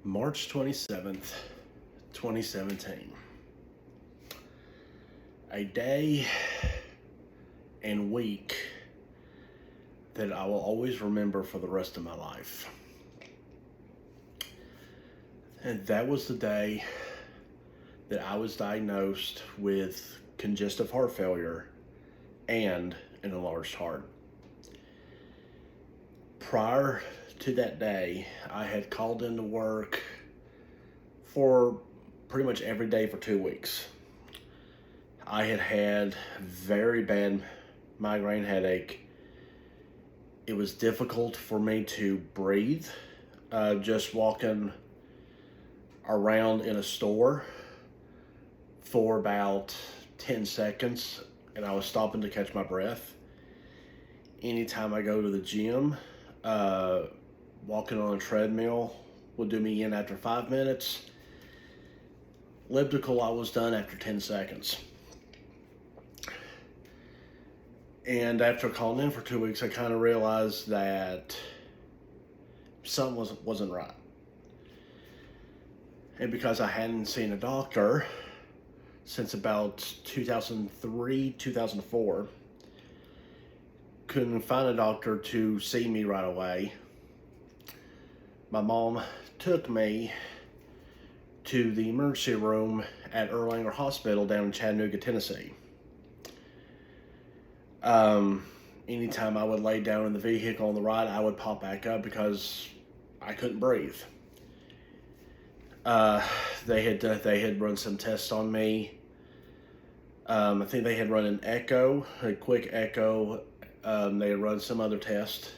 March 27th, 2017. A day and week that I will always remember for the rest of my life. And that was the day that I was diagnosed with congestive heart failure and an enlarged heart. Prior to that day, I had called into work for pretty much every day for 2 weeks. I had had very bad migraine headache. It was difficult for me to breathe. Just walking around in a store for about 10 seconds and I was stopping to catch my breath. Anytime I go to the gym, walking on a treadmill would do me in after 5 minutes. Elliptical, I was done after 10 seconds. And after calling in for 2 weeks, I kind of realized that something wasn't right. And because I hadn't seen a doctor since about 2003, 2004, couldn't find a doctor to see me right away, my mom took me to the emergency room at Erlanger Hospital down in Chattanooga, Tennessee. Anytime I would lay down in the vehicle on the ride, I would pop back up because I couldn't breathe. They had run some tests on me. I think they had run an echo, a quick echo. They had run some other test,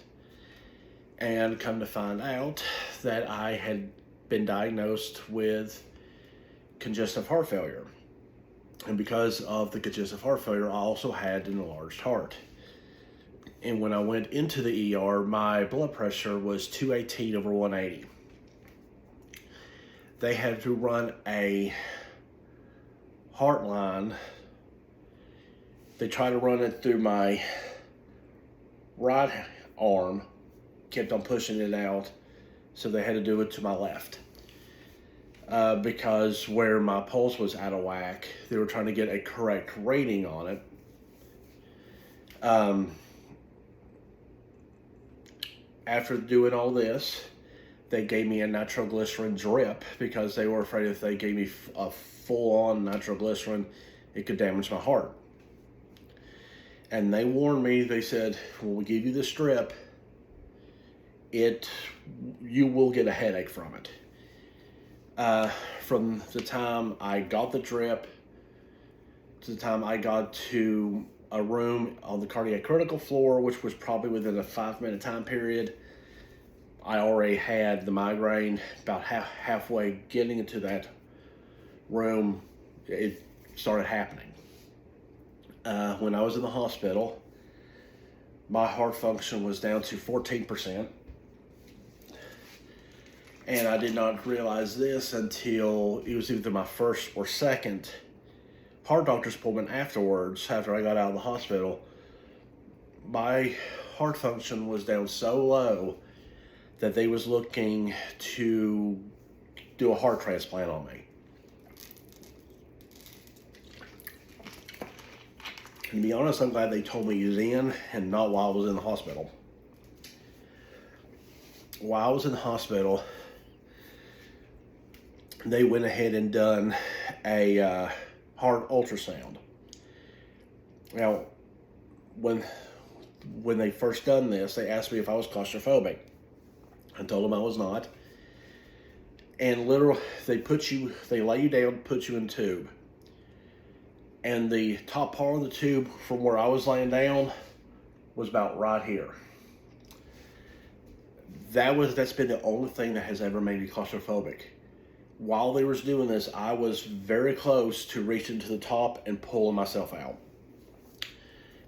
and come to find out that I had been diagnosed with congestive heart failure. And because of the congestive heart failure, I also had an enlarged heart. And when I went into the ER, my blood pressure was 218 over 180. They had to run a heart line. They tried to run it through my right arm, kept on pushing it out, so they had to do it to my left. Because where my pulse was out of whack, they were trying to get a correct rating on it. After doing all this, they gave me a nitroglycerin drip because they were afraid if they gave me a full-on nitroglycerin, it could damage my heart. And they warned me, they said, when we give you this drip, you will get a headache from it. From the time I got the drip to the time I got to a room on the cardiac critical floor, which was probably within a 5-minute time period, I already had the migraine. About halfway getting into that room, it started happening. When I was in the hospital, my heart function was down to 14%. And I did not realize this until it was either my first or second heart doctor's appointment afterwards, after I got out of the hospital. My heart function was down so low that they was looking to do a heart transplant on me. And to be honest, I'm glad they told me then and not while I was in the hospital. While I was in the hospital, they went ahead and done a heart ultrasound. Now, when they first done this, they asked me if I was claustrophobic. I told them I was not. And literally, they lay you down, put you in a tube. And the top part of the tube from where I was laying down was about right here. That's been the only thing that has ever made me claustrophobic. While they was doing this, I was very close to reaching to the top and pulling myself out.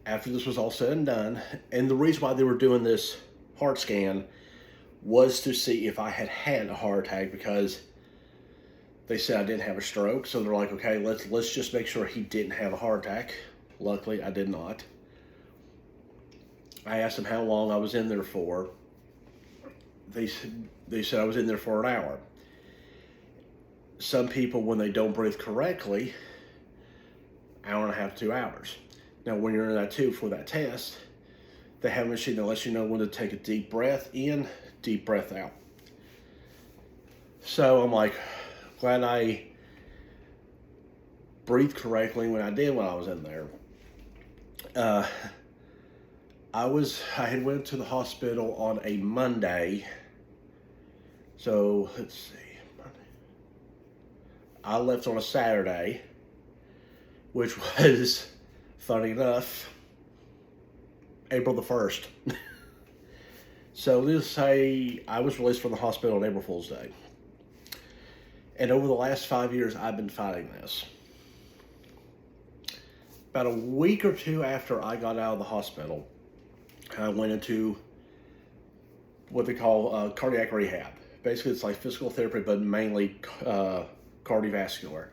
After this was all said and done, and the reason why they were doing this heart scan was to see if I had a heart attack, because they said I didn't have a stroke. So they're like, okay, let's just make sure he didn't have a heart attack. Luckily, I did not. I asked them how long I was in there for. They said I was in there for an hour. some people, when they don't breathe correctly, hour and a half, 2 hours. Now, when you're in that tube for that test, they have a machine that lets you know when to take a deep breath in, deep breath out. So I'm like, glad I breathed correctly when I did when I was in there. I had went to the hospital on a Monday. So let's see. I left on a Saturday, which was, funny enough, April the 1st. So let's say I was released from the hospital on April Fool's Day. And over the last 5 years, I've been fighting this. About a week or two after I got out of the hospital, I went into what they call cardiac rehab. Basically, it's like physical therapy, but mainly cardiovascular.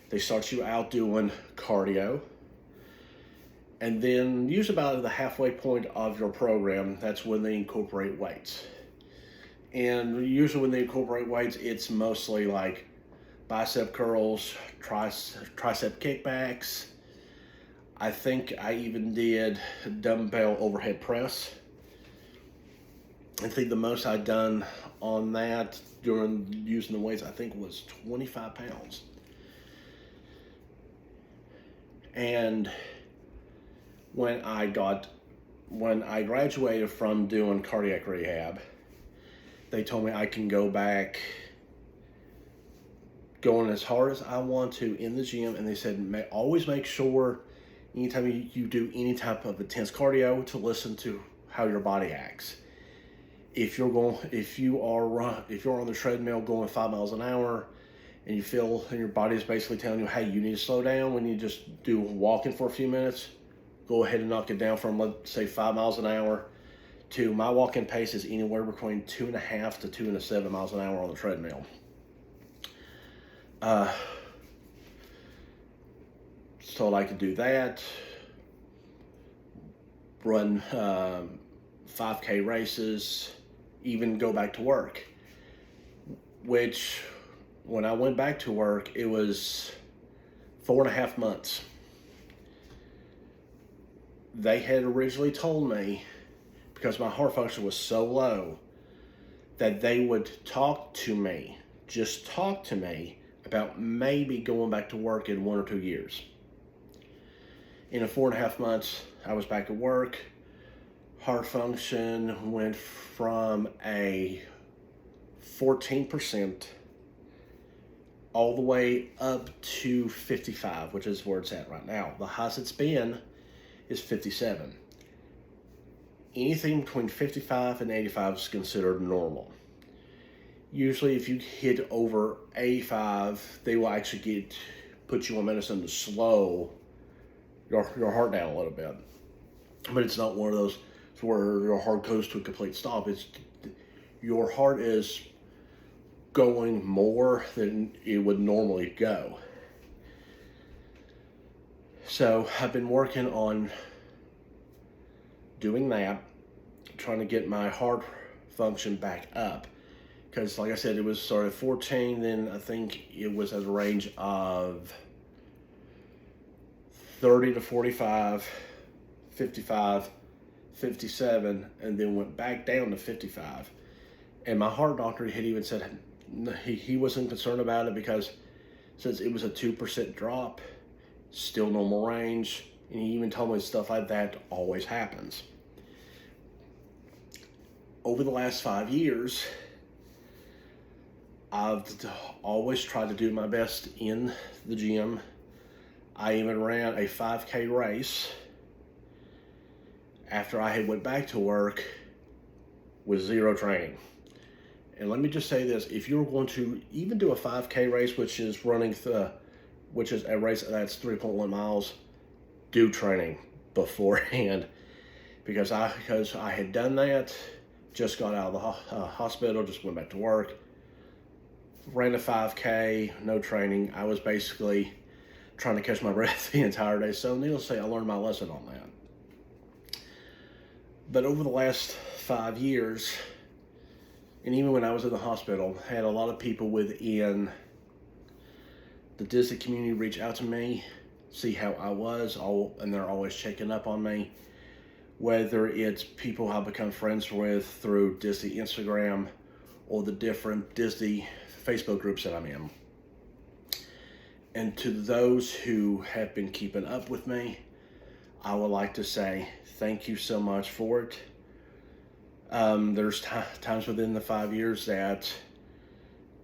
They start you out doing cardio, and then usually about the halfway point of your program, that's when they incorporate weights. And usually when they incorporate weights, it's mostly like bicep curls, tricep kickbacks. I think I even did dumbbell overhead press. I think the most I'd done on that during using the weights, I think, was 25 pounds. And when I graduated from doing cardiac rehab, they told me I can go back going as hard as I want to in the gym, and they said always make sure anytime you do any type of intense cardio to listen to how your body acts. If you're on the treadmill going 5 miles an hour, and you feel and your body is basically telling you, hey, you need to slow down, when you just do walking for a few minutes, go ahead and knock it down from, let's say, 5 miles an hour to my walking pace is anywhere between 2.5 to 2.7 miles an hour on the treadmill. So I like to do that, run 5K races, even go back to work, which when I went back to work, it was 4.5 months. They had originally told me, because my heart function was so low, that they would just talk to me about maybe going back to work in 1 or 2 years. In a 4.5 months, I was back at work. Heart function went from a 14% all the way up to 55, which is where it's at right now. The highest it's been is 57. Anything between 55 and 85 is considered normal. Usually if you hit over 85, they will actually put you on medicine to slow your heart down a little bit. But it's not one of those where your heart goes to a complete stop. It's your heart is going more than it would normally go. So I've been working on doing that, trying to get my heart function back up. Because like I said, it was started at 14, then I think it was at a range of 30 to 45, 55, 57, and then went back down to 55. And my heart doctor had even said he wasn't concerned about it, because since it was a 2% drop, still normal range, and he even told me stuff like that always happens. Over the last 5 years, I've always tried to do my best in the gym. I even ran a 5K race after I had went back to work with zero training. And let me just say this, if you're going to even do a 5K race, which is a race that's 3.1 miles, do training beforehand. Because I had done that, just got out of the hospital, just went back to work, ran a 5K, no training. I was basically trying to catch my breath the entire day. So needless to say, I learned my lesson on that. But over the last 5 years, and even when I was in the hospital, I had a lot of people within the Disney community reach out to me, see how I was, and they're always checking up on me. Whether it's people I've become friends with through Disney Instagram or the different Disney Facebook groups that I'm in. And to those who have been keeping up with me, I would like to say thank you so much for it. There's times within the 5 years that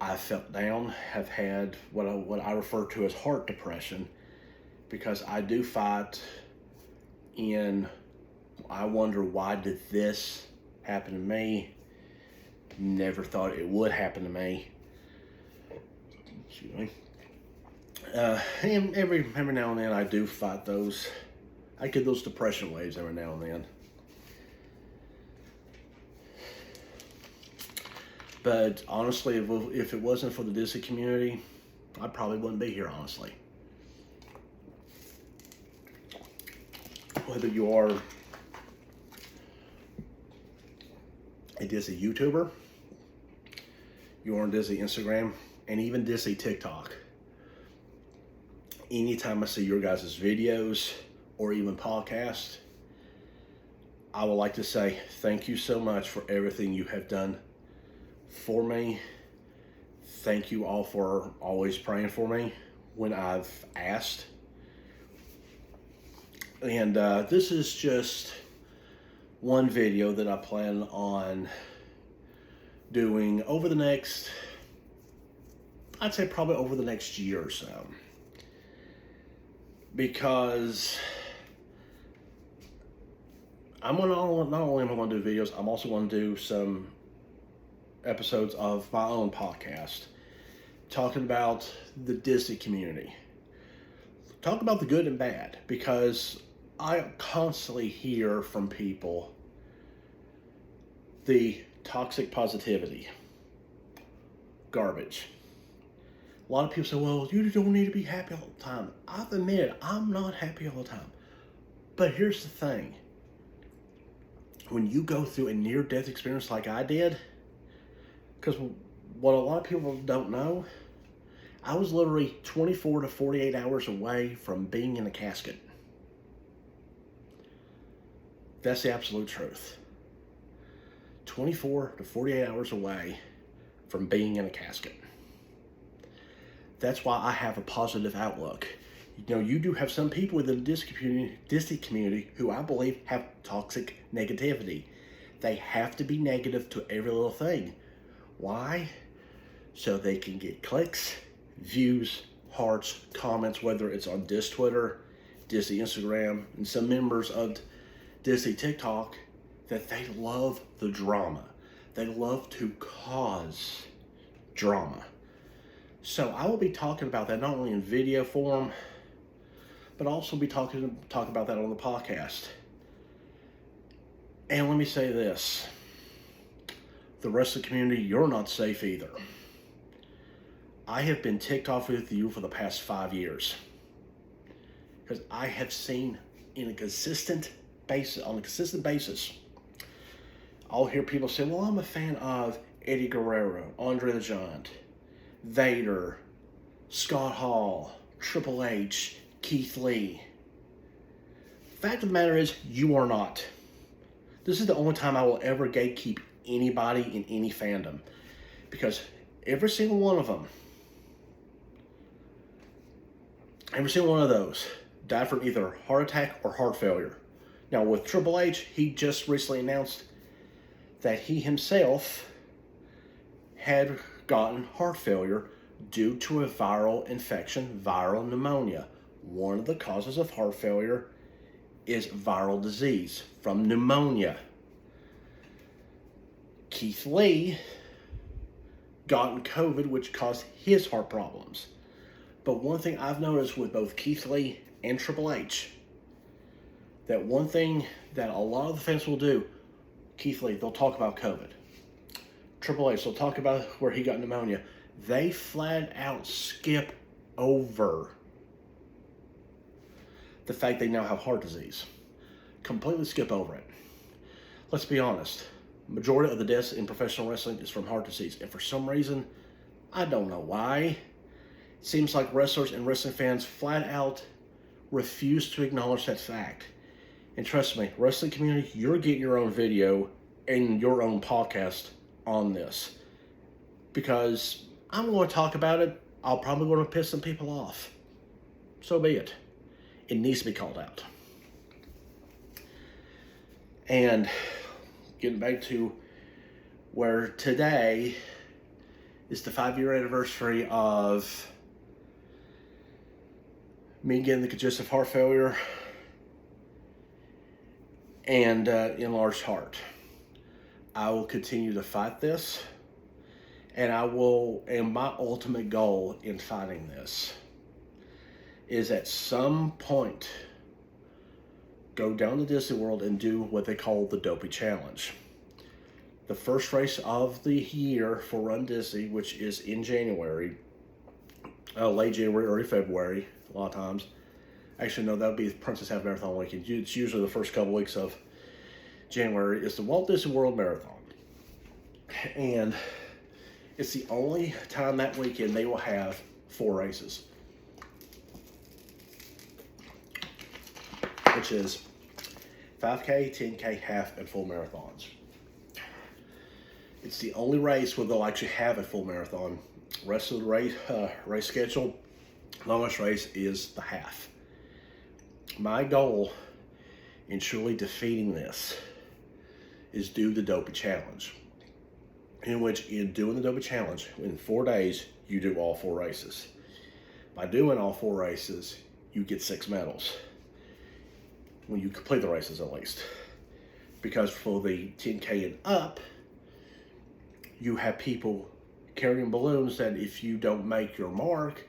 I felt down, have had what I refer to as heart depression, because I do fight in, I wonder, why did this happen to me? Never thought it would happen to me. Excuse me. And every now and then I do fight those. I get those depression waves every now and then. But honestly, if it wasn't for the Disney community, I probably wouldn't be here, honestly. Whether you are a Disney YouTuber, you're on Disney Instagram, and even Disney TikTok. Anytime I see your guys' videos or even podcasts, I would like to say thank you so much for everything you have done for me. Thank you all for always praying for me when I've asked. And this is just one video that I plan on doing over the next, I'd say probably over the next year or so. Because I'm gonna not only am I going to do videos, I'm also going to do some episodes of my own podcast talking about the Disney community. Talk about the good and bad, because I constantly hear from people the toxic positivity, garbage. A lot of people say, well, you don't need to be happy all the time. I've admitted I'm not happy all the time. But here's the thing. When you go through a near-death experience like I did, because what a lot of people don't know, I was literally 24 to 48 hours away from being in a casket. That's the absolute truth. 24 to 48 hours away from being in a casket. That's why I have a positive outlook. You know, you do have some people within the Disney community who I believe have toxic negativity. They have to be negative to every little thing. Why? So they can get clicks, views, hearts, comments, whether it's on Disney Twitter, Disney Instagram, and some members of Disney TikTok, that they love the drama. They love to cause drama. So I will be talking about that not only in video form, but also be talk about that on the podcast. And let me say this. The rest of the community, you're not safe either. I have been ticked off with you for the past 5 years. Because I have seen on a consistent basis, I'll hear people say, well, I'm a fan of Eddie Guerrero, Andre the Giant, Vader, Scott Hall, Triple H, Keith Lee. Fact of the matter is, you are not. This is the only time I will ever gatekeep anybody in any fandom. Because every single one of them, every single one of those died from either heart attack or heart failure. Now with Triple H, he just recently announced that he himself had gotten heart failure due to a viral infection, viral pneumonia. One of the causes of heart failure is viral disease from pneumonia. Keith Lee gotten COVID, which caused his heart problems. But one thing I've noticed with both Keith Lee and Triple H, that one thing that a lot of the fans will do, Keith Lee, they'll talk about COVID. Triple H, they'll talk about where he got pneumonia. They flat out skip over the fact they now have heart disease. Completely skip over it. Let's be honest. Majority of the deaths in professional wrestling is from heart disease. And for some reason, I don't know why, Seems like wrestlers and wrestling fans flat out refuse to acknowledge that fact. And trust me, wrestling community, you're getting your own video and your own podcast on this. Because I'm going to talk about it. I'll probably going to piss some people off. So be it. It needs to be called out. And getting back to where today is the 5-year anniversary of me getting the congestive heart failure and enlarged heart. I will continue to fight this, and my ultimate goal in fighting this is at some point go down to Disney World and do what they call the Dopey Challenge. The first race of the year for Run Disney, which is in January, late January, early February, a lot of times. Actually, no, that would be Princess Half Marathon weekend. It's usually the first couple weeks of January. It's the Walt Disney World Marathon. And it's the only time that weekend they will have 4 races, which is 5K, 10K, half, and full marathons. It's the only race where they'll actually have a full marathon. Rest of the race schedule, longest race is the half. My goal in truly defeating this is do the Dopey Challenge, in which in doing the Dopey Challenge, in 4 days, you do all 4 races. By doing all 4 races, you get 6 medals. When you complete the races, at least. Because for the 10K and up, you have people carrying balloons that if you don't make your mark,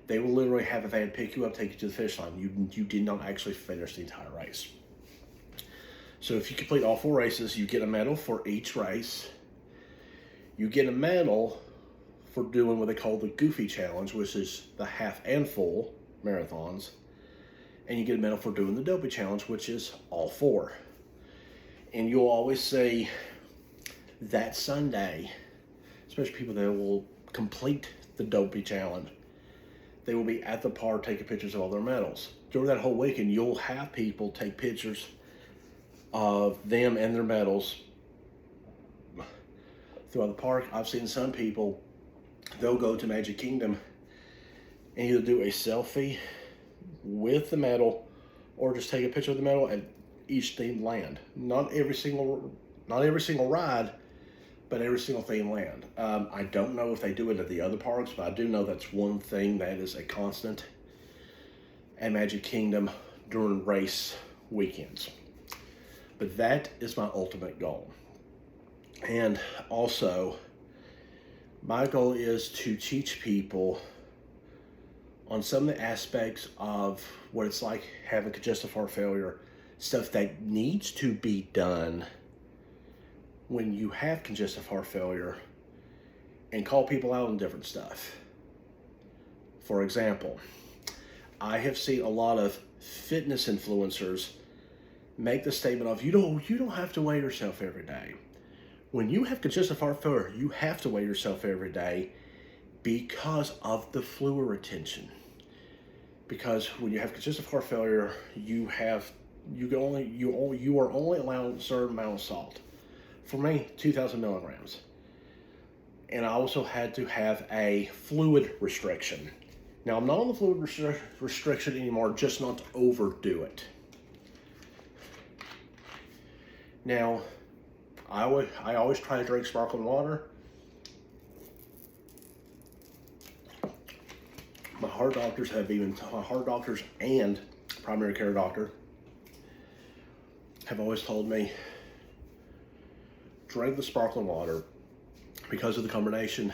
they will literally have a van pick you up, take you to the finish line. You did not actually finish the entire race. So if you complete all 4 races, you get a medal for each race. You get a medal for doing what they call the Goofy Challenge, which is the half and full marathons. And you get a medal for doing the Dopey Challenge, which is all 4. And you'll always see that Sunday, especially people that will complete the Dopey Challenge, they will be at the park taking pictures of all their medals. During that whole weekend, you'll have people take pictures of them and their medals throughout the park. I've seen some people, they'll go to Magic Kingdom and either do a selfie with the medal or just take a picture of the medal at each themed land. Not every single ride, but every single themed land. I don't know if they do it at the other parks, but I do know that's one thing that is a constant at Magic Kingdom during race weekends. But that is my ultimate goal. And also, my goal is to teach people on some of the aspects of what it's like having congestive heart failure, stuff that needs to be done when you have congestive heart failure, and call people out on different stuff. For example, I have seen a lot of fitness influencers make the statement of, you don't have to weigh yourself every day. When you have congestive heart failure, you have to weigh yourself every day because of the fluid retention. Because when you have congestive heart failure, you are only allowed a certain amount of salt. For me, 2,000 milligrams. And I also had to have a fluid restriction. Now, I'm not on the fluid restriction anymore, just not to overdo it. Now, I always try to drink sparkling water. My heart doctors and primary care doctor have always told me, drink the sparkling water because of the combination.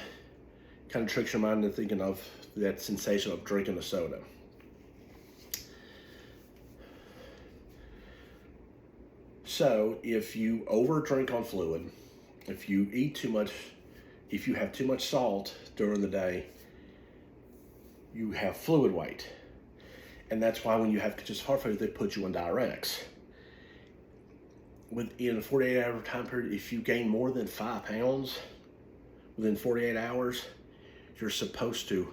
Kind of tricks your mind into thinking of that sensation of drinking a soda. So if you overdrink on fluid, if you eat too much, if you have too much salt during the day, you have fluid weight. And that's why when you have congestive heart failure, they put you on diuretics. Within a 48-hour time period, if you gain more than 5 pounds within 48 hours, you're supposed to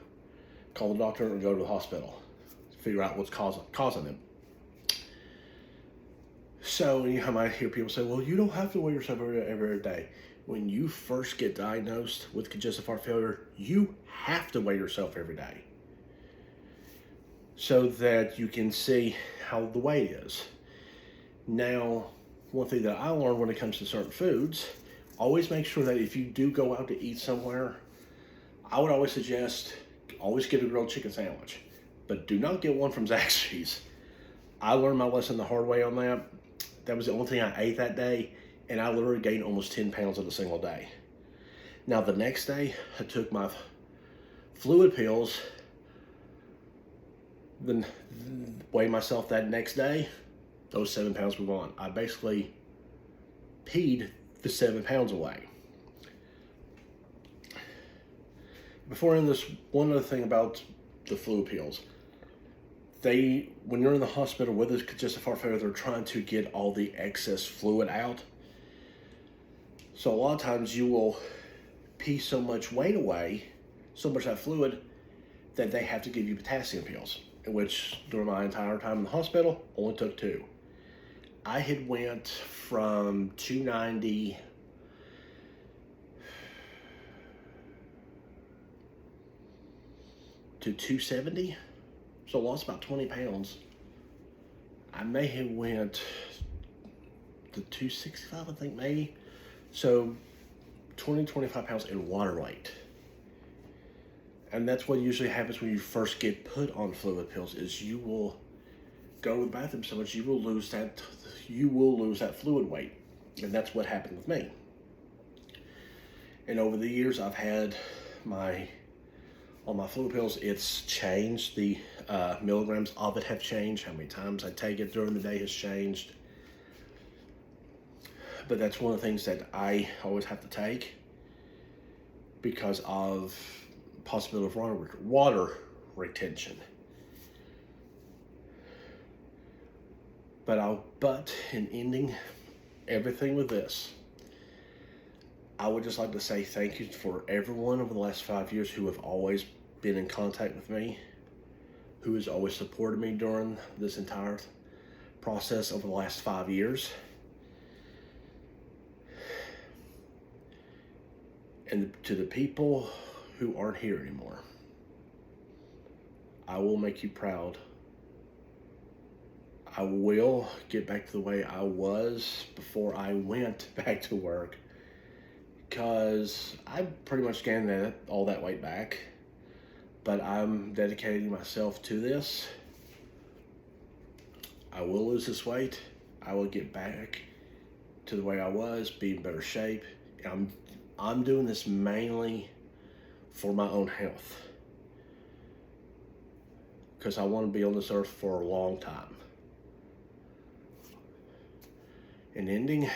call the doctor and go to the hospital, figure out what's causing it. So anytime I hear people say, well, you don't have to weigh yourself every day. When you first get diagnosed with congestive heart failure, you have to weigh yourself every day so that you can see how the weight is. Now, one thing that I learned when it comes to certain foods, always make sure that if you do go out to eat somewhere, I would always suggest, always get a grilled chicken sandwich, but do not get one from Zaxby's. I learned my lesson the hard way on that. That was the only thing I ate that day, and I literally gained almost 10 pounds in a single day. Now, the next day, I took my fluid pills, then weighed myself that next day, those 7 pounds were gone. I basically peed the 7 pounds away. Before I end this, one other thing about the fluid pills. When you're in the hospital with a congestive heart failure, they're trying to get all the excess fluid out. So a lot of times you will pee so much weight away, so much of that fluid, that they have to give you potassium pills, which during my entire time in the hospital, only took 2. I had went from 290 to 270. So I lost about 20 pounds. I may have went to 265, I think, maybe. So 25 pounds in water weight. And that's what usually happens when you first get put on fluid pills, is you will go to the bathroom so much you will lose that fluid weight. And that's what happened with me. And over the years, I've had on my fluid pills, it's changed. The milligrams of it have changed. How many times I take it during the day has changed. But that's one of the things that I always have to take because of possibility of water retention. But in ending everything with this, I would just like to say thank you for everyone over the last 5 years who have always been in contact with me, who has always supported me during this entire process over the last 5 years. And to the people who aren't here anymore, I will make you proud. I will get back to the way I was before I went back to work, because I pretty much gained all that weight back, but I'm dedicating myself to this. I will lose this weight. I will get back to the way I was, be in better shape. I'm doing this mainly for my own health, because I want to be on this earth for a long time. In ending,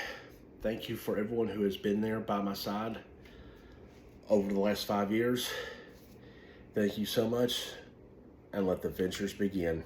thank you for everyone who has been there by my side over the last 5 years. Thank you so much, and let the ventures begin.